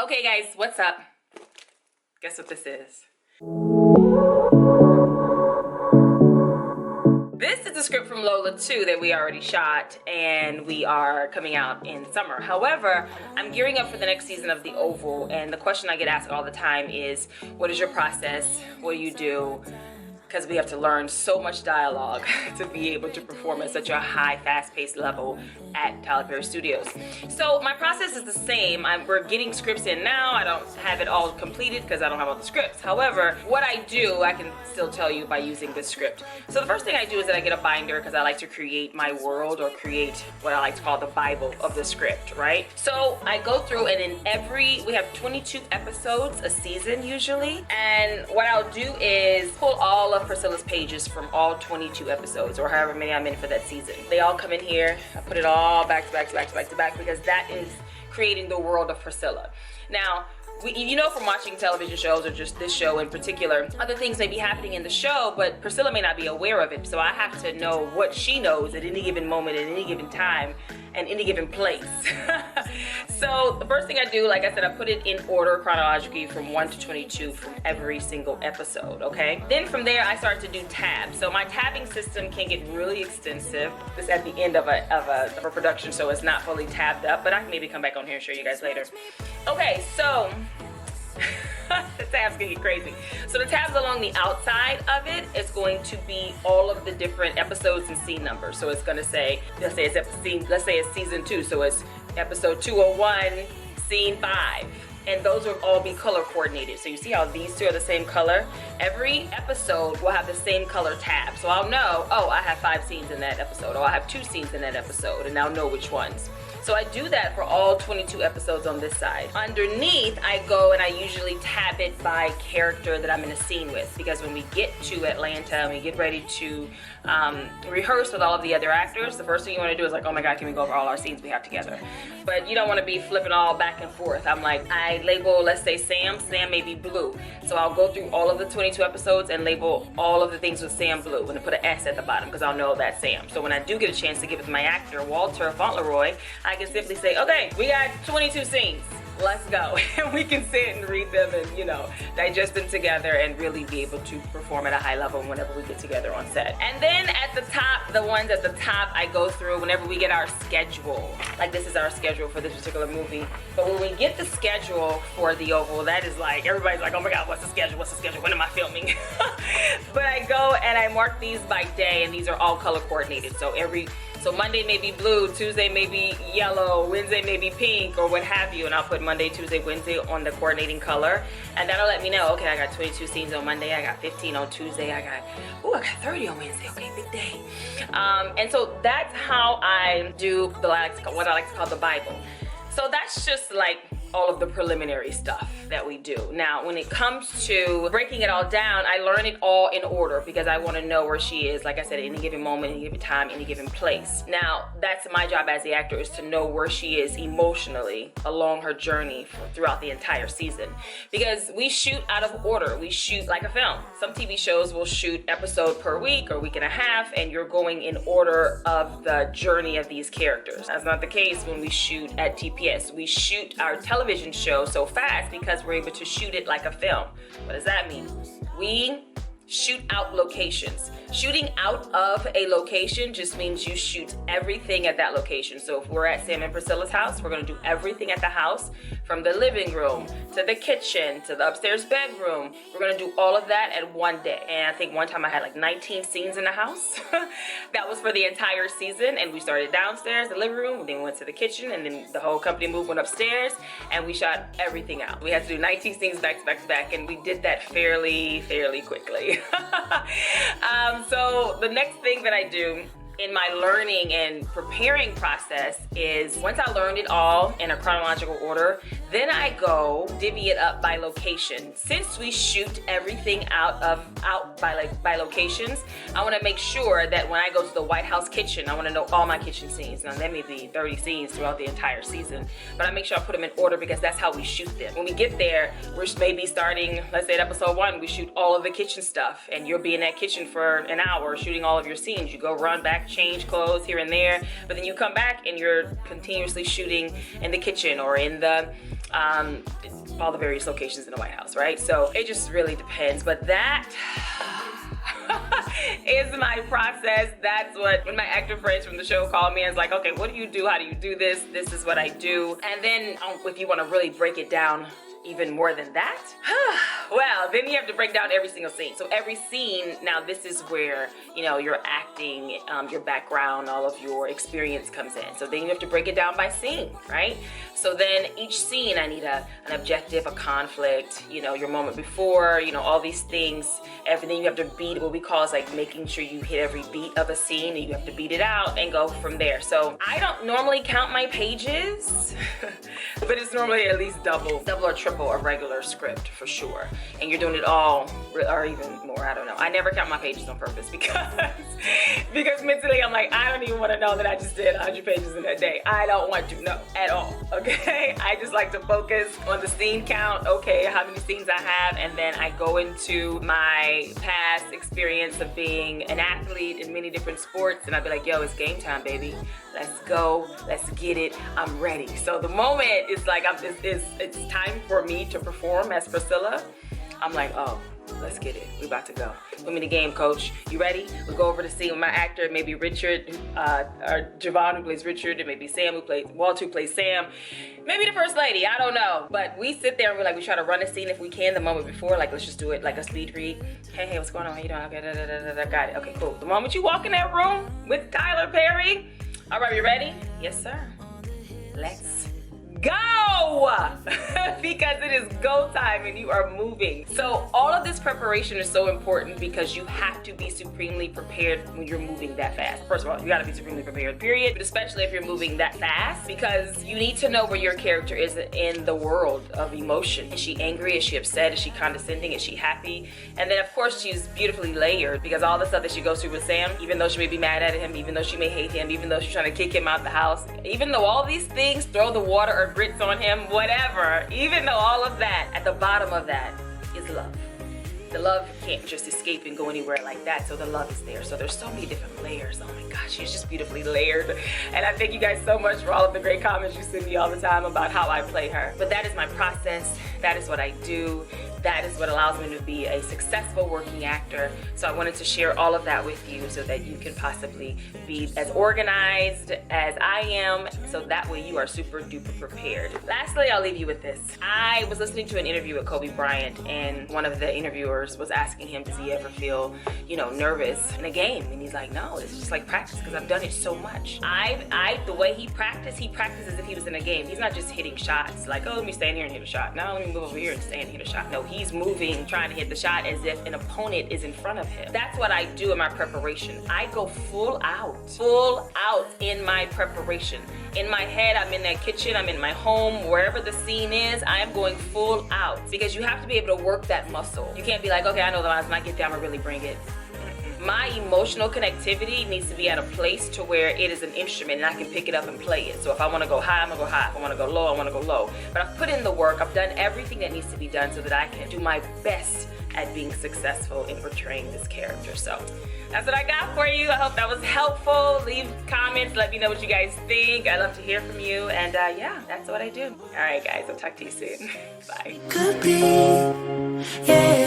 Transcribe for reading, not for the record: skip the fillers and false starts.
Okay guys, what's up? Guess what this is? This is the script from Lola 2 that we already shot, and we are coming out in summer. However, I'm gearing up for the next season of The Oval, and the question I get asked all the time is, what is your process? What do you do? Because we have to learn so much dialogue to be able to perform at such a high, fast-paced level at Tyler Perry Studios. So my process is the same. We're getting scripts in now. I don't have it all completed because I don't have all the scripts. However, what I do, I can still tell you by using this script. So the first thing I do is that I get a binder because I like to create my world, or create what I like to call the Bible of the script, right? So I go through, and we have 22 episodes a season usually. And what I'll do is pull all of Priscilla's pages from all 22 episodes, or however many I'm in for that season. They all come in here. I put it all back to back to back to back to back because that is creating the world of Priscilla. Now, you know from watching television shows, or just this show in particular, other things may be happening in the show, but Priscilla may not be aware of it. So I have to know what she knows at any given moment, at any given time, and any given place. So the first thing I do, like I said, I put it in order chronologically from 1 to 22 from every single episode, okay? Then from there, I start to do tabs. So my tabbing system can get really extensive. This is at the end of a production, so it's not fully tabbed up, but I can maybe come back on here and show you guys later. Okay, so the tabs can get crazy. So the tabs along the outside of it is going to be all of the different episodes and scene numbers. So it's gonna say, let's say it's season 2, so it's episode 201, scene 5. And those will all be color coordinated. So you see how these two are the same color? Every episode will have the same color tab. So I'll know, oh, I have 5 scenes in that episode, or I have 2 scenes in that episode, and I'll know which ones. So I do that for all 22 episodes on this side. Underneath, I go and I usually tab it by character that I'm in a scene with, because when we get to Atlanta and we get ready to rehearse with all of the other actors, the first thing you want to do is like, oh my God, can we go over all our scenes we have together? But you don't want to be flipping all back and forth. I'm like, I label, let's say Sam may be blue. So I'll go through all of the 22 episodes and label all of the things with Sam blue, and put an S at the bottom because I'll know that's Sam. So when I do get a chance to give it to my actor, Walter Fauntleroy, I can simply say, okay, we got 22 scenes. Let's go. And we can sit and read them and, digest them together and really be able to perform at a high level whenever we get together on set. And then at the top, the ones at the top, I go through whenever we get our schedule. Like, this is our schedule for this particular movie. But when we get the schedule for The Oval, that is like, everybody's like, oh my God, what's the schedule? What's the schedule? When am I filming? But I go and I mark these by day, and these are all color coordinated. So Monday may be blue, Tuesday may be yellow, Wednesday may be pink, or what have you, and I'll put Monday, Tuesday, Wednesday on the coordinating color, and that'll let me know, okay, I got 22 scenes on Monday, I got 15 on Tuesday, I got 30 on Wednesday, okay, big day. And so that's how I do what I like to call the Bible. So that's just like all of the preliminary stuff that we do. Now, when it comes to breaking it all down, I learn it all in order because I want to know where she is, like I said, at any given moment, any given time, any given place. Now, that's my job as the actor, is to know where she is emotionally along her journey throughout the entire season. Because we shoot out of order. We shoot like a film. Some TV shows will shoot episode per week or week and a half, and you're going in order of the journey of these characters. That's not the case when we shoot at TPS. We shoot our television show so fast because we're able to shoot it like a film. What does that mean? We shoot out locations. Shooting out of a location just means you shoot everything at that location. So if we're at Sam and Priscilla's house, we're gonna do everything at the house, from the living room to the kitchen to the upstairs bedroom. We're gonna do all of that at one day. And I think one time I had like 19 scenes in the house. That was for the entire season, and we started downstairs, the living room, then we went to the kitchen, and then the whole company went upstairs, and we shot everything out. We had to do 19 scenes back to back to back, and we did that fairly quickly. So the next thing that I do in my learning and preparing process is, once I learned it all in a chronological order, then I go divvy it up by location. Since we shoot everything out by locations, I want to make sure that when I go to the White House kitchen, I want to know all my kitchen scenes. Now, there may be 30 scenes throughout the entire season, but I make sure I put them in order because that's how we shoot them. When we get there, we're maybe starting, let's say at episode 1, we shoot all of the kitchen stuff, and you'll be in that kitchen for an hour shooting all of your scenes. You go run back, change clothes here and there, but then you come back and you're continuously shooting in the kitchen or in the all the various locations in the White House, right? So it just really depends, but that is my process. That's what, when my actor friends from the show call me and it's like, okay, what do you do? How do you do this? This is what I do. And then if you want to really break it down even more than that, well, then you have to break down every single scene. So every scene, now this is where, you know, your acting, your background, all of your experience comes in. So then you have to break it down by scene, right? So then each scene, I need an objective, a conflict, you know, your moment before, you know, all these things, everything you have to beat. What we call is like making sure you hit every beat of a scene, and you have to beat it out and go from there. So I don't normally count my pages, but it's normally at least double or triple a regular script for sure. And you're doing it all, or even more, I don't know. I never count my pages on purpose because mentally I'm like, I don't even want to know that I just did 100 pages in a day. I don't want to know at all, okay? I just like to focus on the scene count, okay, how many scenes I have, and then I go into my past experience of being an athlete in many different sports, and I'd be like, yo, it's game time, baby. Let's go, let's get it, I'm ready. So the moment is like, it's time for me to perform as Priscilla. I'm like, oh, let's get it, we about to go. Put me in the game, coach. You ready? We'll go over the scene with my actor, maybe Richard, or Javon, who plays Richard, and maybe Sam, Walt, who plays Sam. Maybe the first lady, I don't know. But we sit there and we try to run a scene if we can the moment before, like let's just do it like a speed read. Hey, what's going on? How you doing? Okay, got it. Okay, cool. The moment you walk in that room with Tyler Perry, all right, you ready? Yes, sir. Let's go! Because it is go time and you are moving. So all of this preparation is so important because you have to be supremely prepared when you're moving that fast. First of all, you gotta be supremely prepared, period, but especially if you're moving that fast, because you need to know where your character is in the world of emotion. Is she angry? Is she upset? Is she condescending? Is she happy? And then of course she's beautifully layered, because all the stuff that she goes through with Sam, even though she may be mad at him, even though she may hate him, even though she's trying to kick him out the house, even though all these things, throw the water or grits on him, whatever, even though all of that, at the bottom of that is love. The love can't just escape and go anywhere like that, so the love is there. So there's so many different layers. Oh my gosh, she's just beautifully layered. And I thank you guys so much for all of the great comments you send me all the time about how I play her. But that is my process. That is what I do. That is what allows me to be a successful working actor. So I wanted to share all of that with you so that you can possibly be as organized as I am, so that way you are super duper prepared. Lastly, I'll leave you with this. I was listening to an interview with Kobe Bryant, and one of the interviewers was asking him, does he ever feel, you know, nervous in a game? And he's like, no, it's just like practice, because I've done it so much. The way he practiced as if he was in a game. He's not just hitting shots like, oh, let me stand here and hit a shot. Now let me move over here and stand and hit a shot. No, he's moving, trying to hit the shot as if an opponent is in front of him. That's what I do in my preparation. I go full out in my preparation. In my head, I'm in that kitchen, I'm in my home, wherever the scene is, I am going full out, because you have to be able to work that muscle. You can't be like, okay, I know the lines, when I get down, I really bring it. My emotional connectivity needs to be at a place to where it is an instrument and I can pick it up and play it. So if I want to go high, I'm gonna go high. If I want to go low, I want to go low. But I've put in the work, I've done everything that needs to be done so that I can do my best at being successful in portraying this character. So that's what I got for you. I hope that was helpful. Leave comments, let me know what you guys think. I love to hear from you. And yeah, that's what I do. All right, guys, I'll talk to you soon. Bye. Could be, yeah.